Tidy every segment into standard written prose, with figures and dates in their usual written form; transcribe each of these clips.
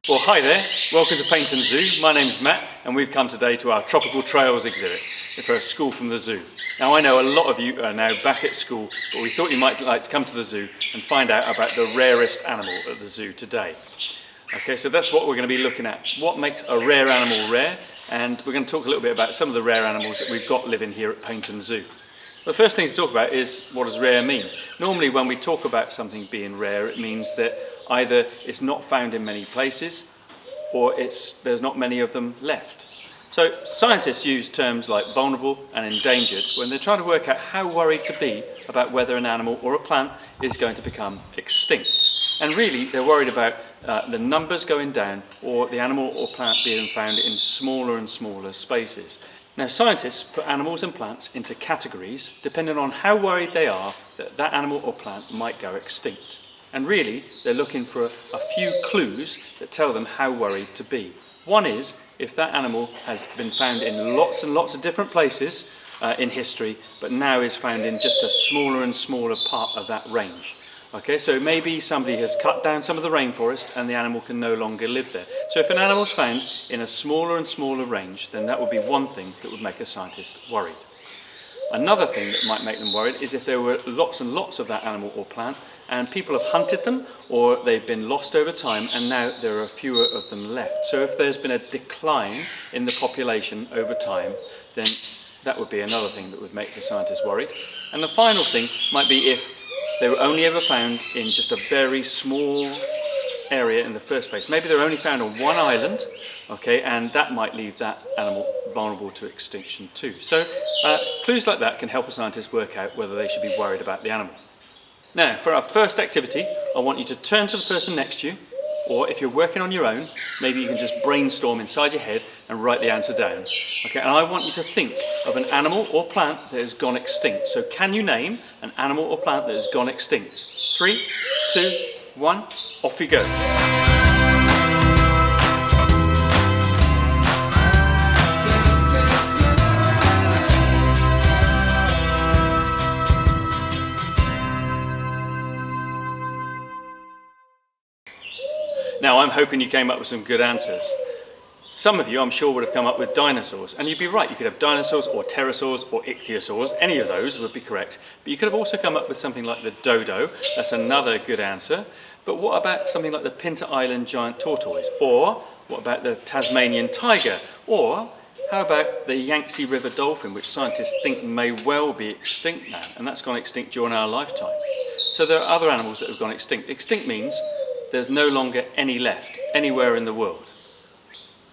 Well, hi there, welcome to Paignton Zoo. My name's Matt and we've come today to our Tropical Trails exhibit for a school from the zoo. Now I know a lot of you are now back at school, but we thought you might like to come to the zoo and find out about the rarest animal at the zoo today. Okay, so that's what we're going to be looking at. What makes a rare animal rare? And we're going to talk a little bit about some of the rare animals that we've got living here at Paignton Zoo. The first thing to talk about is, what does rare mean? Normally when we talk about something being rare, it means that either it's not found in many places or there's not many of them left. So scientists use terms like vulnerable and endangered when they're trying to work out how worried to be about whether an animal or a plant is going to become extinct. And really they're worried about the numbers going down or the animal or plant being found in smaller and smaller spaces. Now scientists put animals and plants into categories depending on how worried they are that that animal or plant might go extinct. And really they're looking for a few clues that tell them how worried to be. One is if that animal has been found in lots and lots of different places in history, but now is found in just a smaller and smaller part of that range. Okay, so maybe somebody has cut down some of the rainforest and the animal can no longer live there. So if an animal is found in a smaller and smaller range, then that would be one thing that would make a scientist worried. Another thing that might make them worried is if there were lots and lots of that animal or plant and people have hunted them or they've been lost over time and now there are fewer of them left. So if there's been a decline in the population over time, then that would be another thing that would make the scientists worried. And the final thing might be if they were only ever found in just a very small area in the first place. Maybe they're only found on one island, okay, and that might leave that animal vulnerable to extinction too. So clues like that can help a scientist work out whether they should be worried about the animal. Now, for our first activity, I want you to turn to the person next to you, or if you're working on your own, maybe you can just brainstorm inside your head and write the answer down. Okay, and I want you to think of an animal or plant that has gone extinct. So can you name an animal or plant that has gone extinct? 3, 2, 1, off you go. Now I'm hoping you came up with some good answers. Some of you I'm sure would have come up with dinosaurs, and you'd be right, you could have dinosaurs or pterosaurs or ichthyosaurs, any of those would be correct. But you could have also come up with something like the dodo, that's another good answer. But what about something like the Paignton Island giant tortoise? Or what about the Tasmanian tiger? Or how about the Yangtze River dolphin, which scientists think may well be extinct now, and that's gone extinct during our lifetime. So there are other animals that have gone extinct. Extinct means there's no longer any left, anywhere in the world.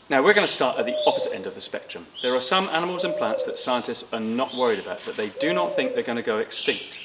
Now we're going to start at the opposite end of the spectrum. There are some animals and plants that scientists are not worried about, that they do not think they're going to go extinct.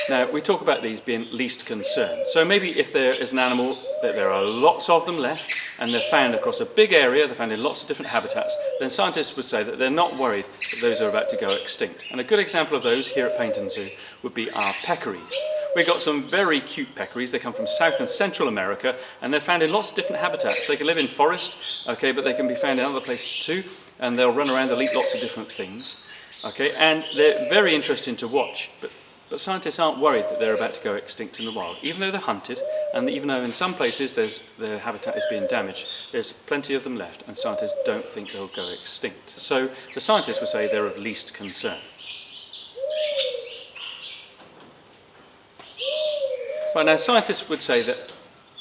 Now we talk about these being least concern. So maybe if there is an animal that there are lots of them left and they're found across a big area, they're found in lots of different habitats, then scientists would say that they're not worried that those are about to go extinct. And a good example of those here at Paignton Zoo would be our peccaries. We've got some very cute peccaries. They come from South and Central America and they're found in lots of different habitats. They can live in forest, okay, but they can be found in other places too, and they'll run around, they'll eat lots of different things, okay, and they're very interesting to watch, but scientists aren't worried that they're about to go extinct in the wild. Even though they're hunted, and even though in some places their habitat is being damaged, there's plenty of them left, and scientists don't think they'll go extinct. So the scientists would say they're of least concern. Right, now scientists would say that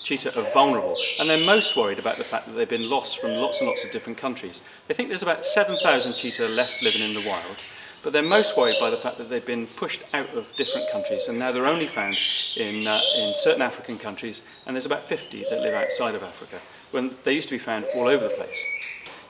cheetah are vulnerable, and they're most worried about the fact that they've been lost from lots and lots of different countries. They think there's about 7,000 cheetah left living in the wild, but they're most worried by the fact that they've been pushed out of different countries, and now they're only found in certain African countries, and there's about 50 that live outside of Africa, when they used to be found all over the place.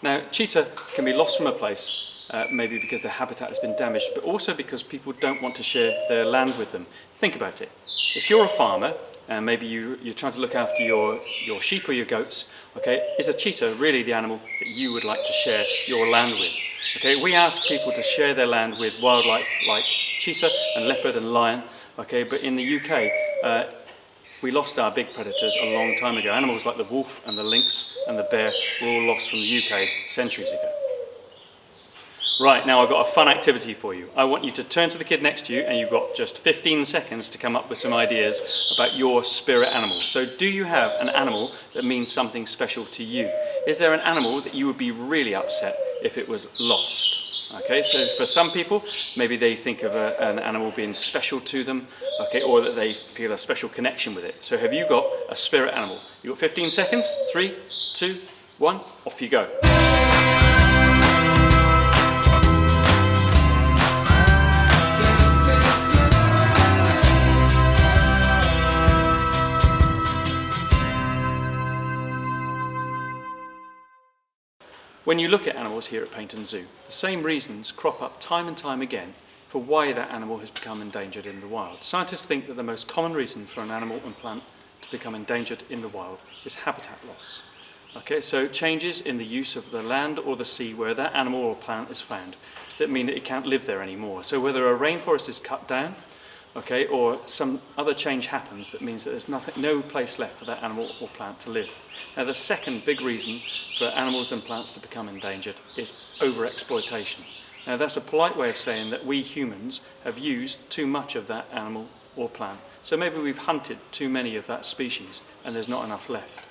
Now, cheetah can be lost from a place, maybe because their habitat has been damaged, but also because people don't want to share their land with them. Think about it. If you're a farmer and maybe you're trying to look after your sheep or your goats, okay, is a cheetah really the animal that you would like to share your land with? Okay, we ask people to share their land with wildlife like cheetah and leopard and lion, okay, but in the UK, we lost our big predators a long time ago. Animals like the wolf and the lynx and the bear were all lost from the UK centuries ago. Right, now I've got a fun activity for you. I want you to turn to the kid next to you and you've got just 15 seconds to come up with some ideas about your spirit animal. So do you have an animal that means something special to you? Is there an animal that you would be really upset if it was lost? Okay, so for some people, maybe they think of an animal being special to them, okay, or that they feel a special connection with it. So have you got a spirit animal? You've got 15 seconds, 3, 2, 1, off you go. When you look at animals here at Paignton Zoo, the same reasons crop up time and time again for why that animal has become endangered in the wild. Scientists think that the most common reason for an animal and plant to become endangered in the wild is habitat loss. Okay, so changes in the use of the land or the sea where that animal or plant is found that mean that it can't live there anymore. So whether a rainforest is cut down, okay, or some other change happens that means that there's no place left for that animal or plant to live. Now the second big reason for animals and plants to become endangered is over-exploitation. Now that's a polite way of saying that we humans have used too much of that animal or plant. So maybe we've hunted too many of that species and there's not enough left.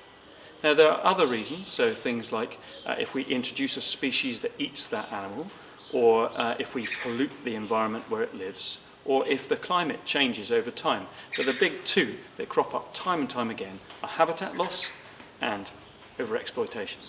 Now there are other reasons, so things like if we introduce a species that eats that animal, or if we pollute the environment where it lives, or if the climate changes over time. But the big two that crop up time and time again are habitat loss and over-exploitation.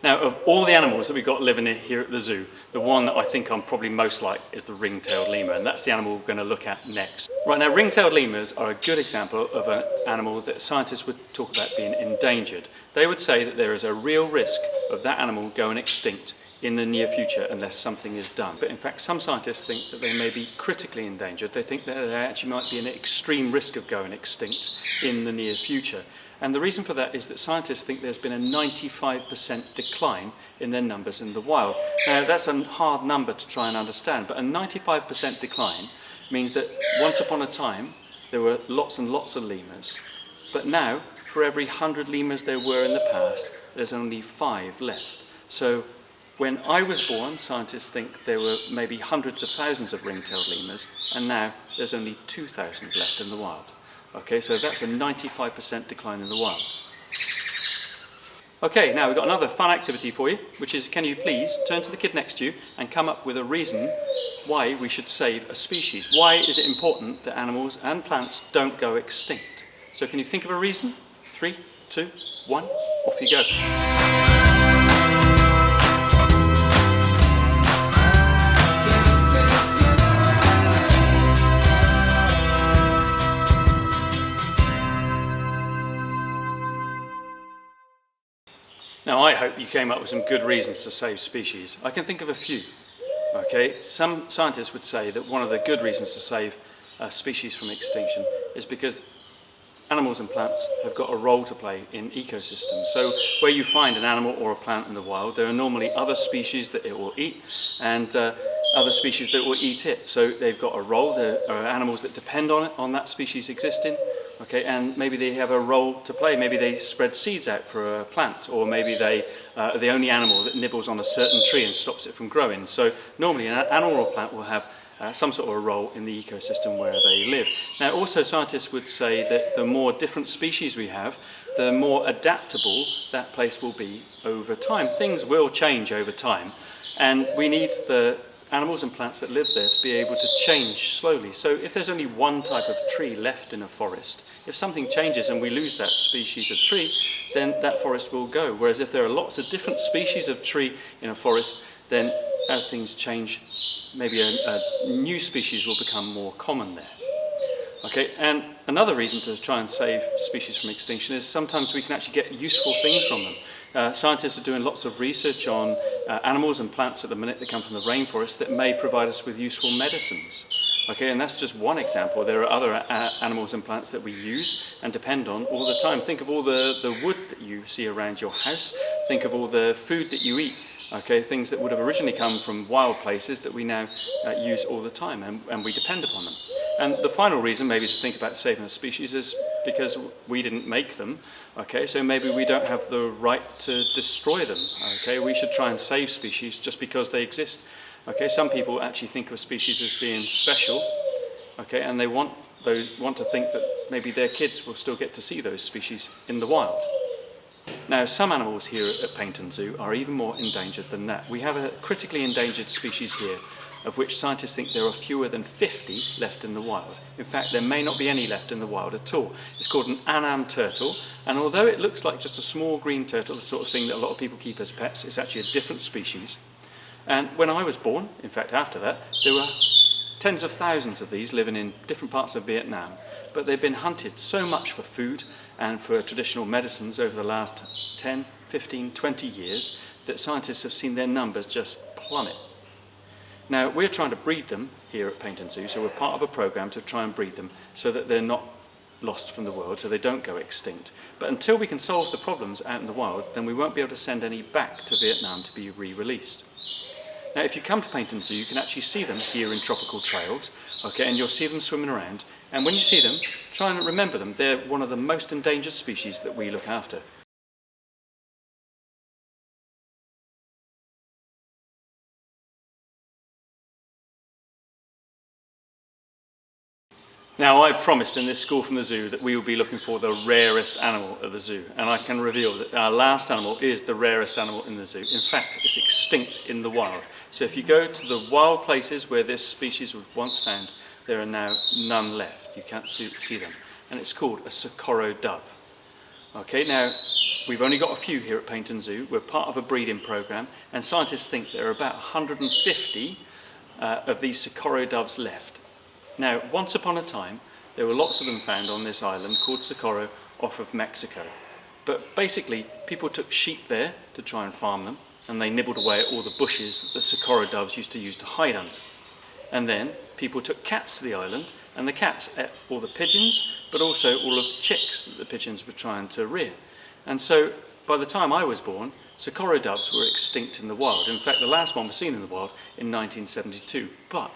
Now, of all the animals that we've got living here at the zoo, the one that I think I'm probably most like is the ring-tailed lemur, and that's the animal we're going to look at next. Right, now ring-tailed lemurs are a good example of an animal that scientists would talk about being endangered. They would say that there is a real risk of that animal going extinct in the near future unless something is done. But in fact, some scientists think that they may be critically endangered. They think that they actually might be an extreme risk of going extinct in the near future. And the reason for that is that scientists think there's been a 95% decline in their numbers in the wild. Now, that's a hard number to try and understand, but a 95% decline means that once upon a time, there were lots and lots of lemurs. But now, for every 100 lemurs there were in the past, there's only 5 left. So when I was born, scientists think there were maybe hundreds of thousands of ring-tailed lemurs, and now there's only 2,000 left in the wild. Okay, so that's a 95% decline in the wild. Okay, now we've got another fun activity for you, which is, can you please turn to the kid next to you and come up with a reason why we should save a species? Why is it important that animals and plants don't go extinct? So can you think of a reason? 3, 2, 1, off you go. Now I hope you came up with some good reasons to save species. I can think of a few. Okay, some scientists would say that one of the good reasons to save a species from extinction is because animals and plants have got a role to play in ecosystems. So where you find an animal or a plant in the wild, there are normally other species that it will eat and other species that will eat it. So they've got a role. There are animals that depend on it, on that species existing. Okay, and maybe they have a role to play. Maybe they spread seeds out for a plant, or maybe they are the only animal that nibbles on a certain tree and stops it from growing. So normally an animal or plant will have some sort of a role in the ecosystem where they live. Now also scientists would say that the more different species we have, the more adaptable that place will be over time. Things will change over time, and we need the animals and plants that live there to be able to change slowly. So if there's only one type of tree left in a forest, if something changes and we lose that species of tree, then that forest will go. Whereas if there are lots of different species of tree in a forest, then as things change, maybe a new species will become more common there. Okay, and another reason to try and save species from extinction is sometimes we can actually get useful things from them. Scientists are doing lots of research on animals and plants at the minute that come from the rainforest that may provide us with useful medicines. Okay, and that's just one example. There are other animals and plants that we use and depend on all the time. Think of all the wood that you see around your house. Think of all the food that you eat. Okay, things that would have originally come from wild places that we now use all the time, and we depend upon them. And the final reason maybe to think about saving a species is because we didn't make them. Okay, so maybe we don't have the right to destroy them. Okay, we should try and save species just because they exist. Okay, some people actually think of species as being special. Okay, and they want to think that maybe their kids will still get to see those species in the wild. Now, some animals here at Paignton Zoo are even more endangered than that. We have a critically endangered species here, of which scientists think there are fewer than 50 left in the wild. In fact, there may not be any left in the wild at all. It's called an anam turtle, and although it looks like just a small green turtle, the sort of thing that a lot of people keep as pets, it's actually a different species. And when I was born, in fact after that, there were tens of thousands of these living in different parts of Vietnam, but they've been hunted so much for food and for traditional medicines over the last 10, 15, 20 years that scientists have seen their numbers just plummet. Now, we're trying to breed them here at Paignton Zoo, so we're part of a program to try and breed them so that they're not lost from the world, so they don't go extinct. But until we can solve the problems out in the wild, then we won't be able to send any back to Vietnam to be re-released. Now, if you come to Paignton Zoo, you can actually see them here in tropical trails, okay, and you'll see them swimming around. And when you see them, try and remember them. They're one of the most endangered species that we look after. Now, I promised in this school from the zoo that we would be looking for the rarest animal at the zoo, and I can reveal that our last animal is the rarest animal in the zoo. In fact, it's extinct in the wild. So if you go to the wild places where this species was once found, there are now none left. You can't see them. And it's called a Socorro dove. Okay, now, we've only got a few here at Paignton Zoo. We're part of a breeding program, and scientists think there are about 150 of these Socorro doves left. Now, once upon a time, there were lots of them found on this island called Socorro off of Mexico. But basically, people took sheep there to try and farm them, and they nibbled away at all the bushes that the Socorro doves used to use to hide under. And then people took cats to the island, and the cats ate all the pigeons, but also all of the chicks that the pigeons were trying to rear. And so, by the time I was born, Socorro doves were extinct in the wild. In fact, the last one was seen in the wild in 1972. But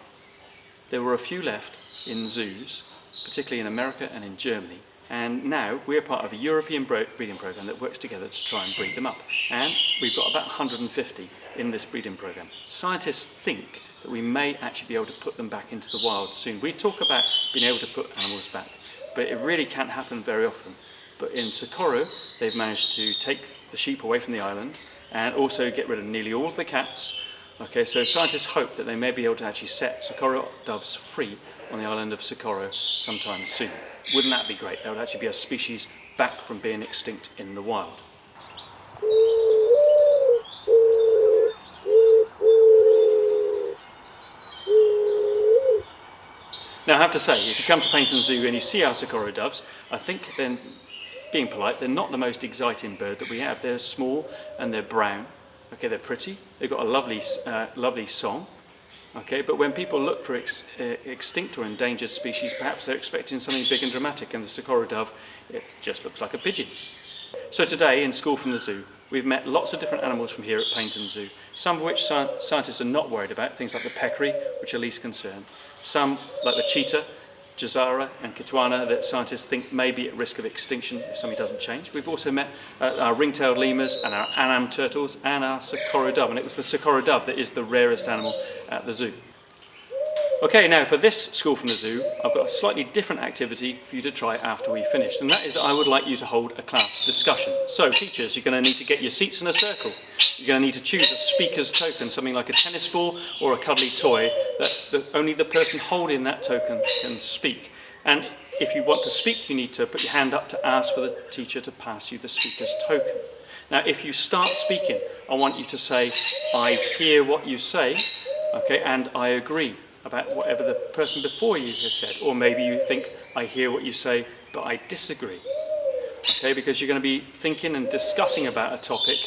there were a few left in zoos, particularly in America and in Germany, and now we're part of a European breeding program that works together to try and breed them up. And we've got about 150 in this breeding program. Scientists think that we may actually be able to put them back into the wild soon. We talk about being able to put animals back, but it really can't happen very often. But in Socorro, they've managed to take the sheep away from the island and also get rid of nearly all of the cats. Okay, so scientists hope that they may be able to actually set Socorro doves free on the island of Socorro sometime soon. Wouldn't that be great? That would actually be a species back from being extinct in the wild. Now, I have to say, if you come to Paignton Zoo and you see our Socorro doves, I think then, being polite, they're not the most exciting bird that we have. They're small and they're brown. Okay, they're pretty, they've got a lovely song, okay, but when people look for extinct or endangered species, perhaps they're expecting something big and dramatic, and the Socorro dove, it just looks like a pigeon. So today, in School from the Zoo, we've met lots of different animals from here at Paignton Zoo, some of which scientists are not worried about, things like the peccary, which are least concerned, some, like the cheetah, Jazara and Kitwana, that scientists think may be at risk of extinction if something doesn't change. We've also met our ring-tailed lemurs and our anam turtles and our Socorro dove, and it was the Socorro dove that is the rarest animal at the zoo. Okay, now for this School from the Zoo, I've got a slightly different activity for you to try after we've finished, and that is I would like you to hold a class discussion. So teachers, you're going to need to get your seats in a circle. You're going to need to choose a speaker's token, something like a tennis ball or a cuddly toy, that only the person holding that token can speak. And if you want to speak, you need to put your hand up to ask for the teacher to pass you the speaker's token. Now, if you start speaking, I want you to say, I hear what you say, okay, and I agree about whatever the person before you has said. Or maybe you think, I hear what you say, but I disagree. Okay, because you're going to be thinking and discussing about a topic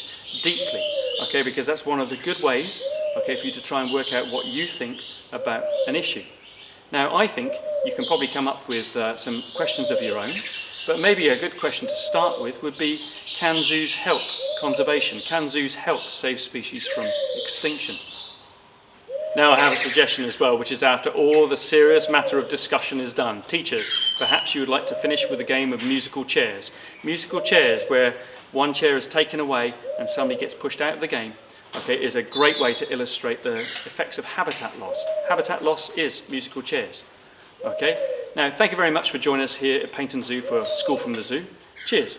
deeply. Okay, because that's one of the good ways, okay, for you to try and work out what you think about an issue. Now I think you can probably come up with some questions of your own, but maybe a good question to start with would be, can zoos help conservation? Can zoos help save species from extinction? Now I have a suggestion as well, which is after all the serious matter of discussion is done. Teachers, perhaps you would like to finish with a game of musical chairs. Musical chairs where one chair is taken away and somebody gets pushed out of the game, okay, is a great way to illustrate the effects of habitat loss. Habitat loss is musical chairs. Okay, now thank you very much for joining us here at Paignton Zoo for School from the Zoo. Cheers.